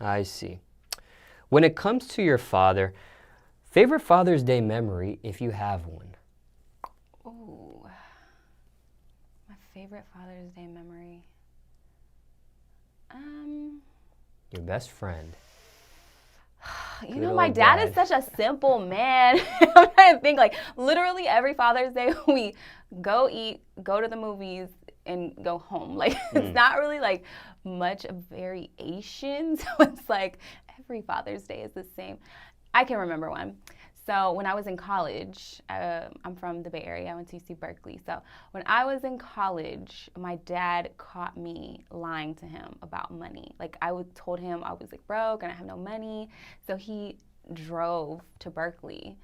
I see. When it comes to your father, favorite Father's Day memory, if you have one? Ooh, my favorite Father's Day memory. Your best friend. You Good know, my old dad is such a simple man. I'm trying to think, like, literally every Father's Day we go eat, go to the movies, and go home. Like, it's not really like much of variation. So it's like every Father's Day is the same. I can remember one. So when I was in college, I'm from the Bay Area. I went to UC Berkeley. So when I was in college, my dad caught me lying to him about money. Like told him I was like broke and I have no money. So he drove to Berkeley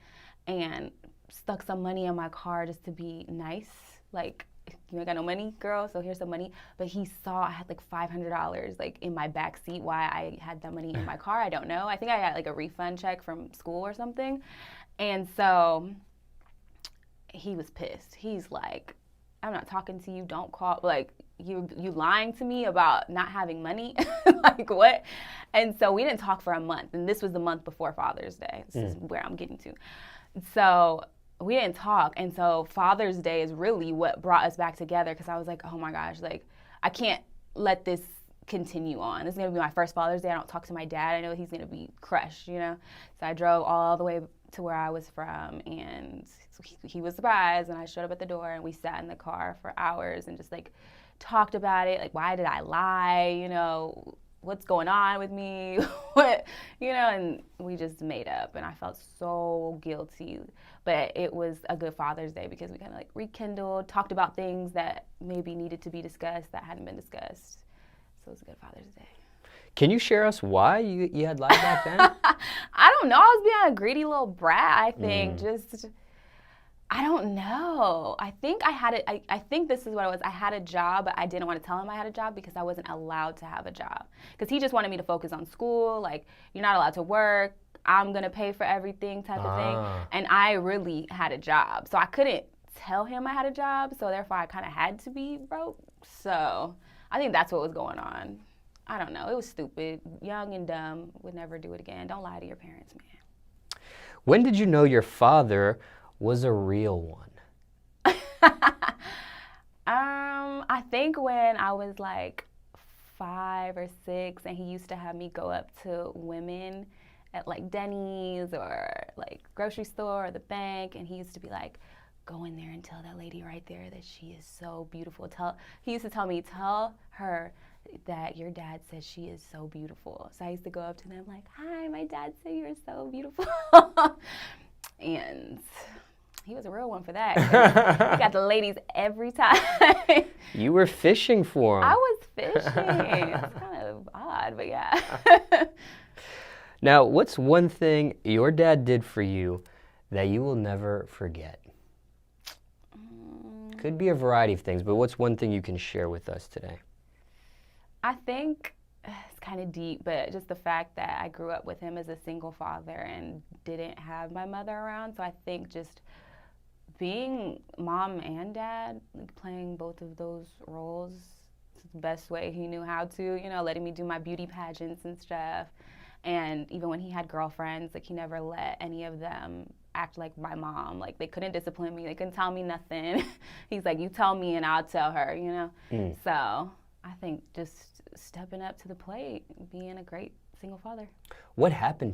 and stuck some money in my car just to be nice. Like, you ain't got no money, girl, so here's some money. But he saw I had like $500 like in my back seat. Why I had that money in my car, I don't know. I think I got like a refund check from school or something. And so he was pissed. He's like, I'm not talking to you, don't call, like, you lying to me about not having money? Like, what? And so we didn't talk for a month, and this was the month before Father's Day. This is where I'm getting to. So we didn't talk, and so Father's Day is really what brought us back together, because I was like, oh my gosh, like, I can't let this continue on. This is going to be my first Father's Day. I don't talk to my dad. I know he's going to be crushed, you know? So I drove all the way to where I was from, and he was surprised, and I showed up at the door, and we sat in the car for hours and just like talked about it, like, why did I lie, you know, what's going on with me, what, you know, and we just made up, and I felt so guilty. But it was a good Father's Day because we kind of like rekindled, talked about things that maybe needed to be discussed that hadn't been discussed. So it was a good Father's Day. Can you share us why you had lied back then? I don't know. I was being a greedy little brat, I think. Just, I don't know. I think I had it. I think this is what it was. I had a job, but I didn't want to tell him I had a job because I wasn't allowed to have a job. Because he just wanted me to focus on school. Like, you're not allowed to work. I'm going to pay for everything type of thing. And I really had a job. So I couldn't tell him I had a job. So therefore, I kind of had to be broke. So I think that's what was going on. I don't know. It was stupid. Young and dumb. Would never do it again. Don't lie to your parents, man. When did you know your father was a real one? I think when I was like 5 or 6, and he used to have me go up to women at like Denny's or like grocery store or the bank, and he used to be like, go in there and tell that lady right there that she is so beautiful. He used to tell me, tell her that your dad says she is so beautiful. So I used to go up to them like, hi, my dad said you're so beautiful. And he was a real one for that. He got the ladies every time. You were fishing for him. I was fishing. It's kind of odd, but yeah. Now, what's one thing your dad did for you that you will never forget? Could be a variety of things, but what's one thing you can share with us today? I think it's kind of deep, but just the fact that I grew up with him as a single father and didn't have my mother around. So I think just being mom and dad, like playing both of those roles, it's the best way he knew how to, you know, letting me do my beauty pageants and stuff. And even when he had girlfriends, like, he never let any of them act like my mom. Like, they couldn't discipline me. They couldn't tell me nothing. He's like, you tell me and I'll tell her, you know? So I think just stepping up to the plate, being a great single father. What happened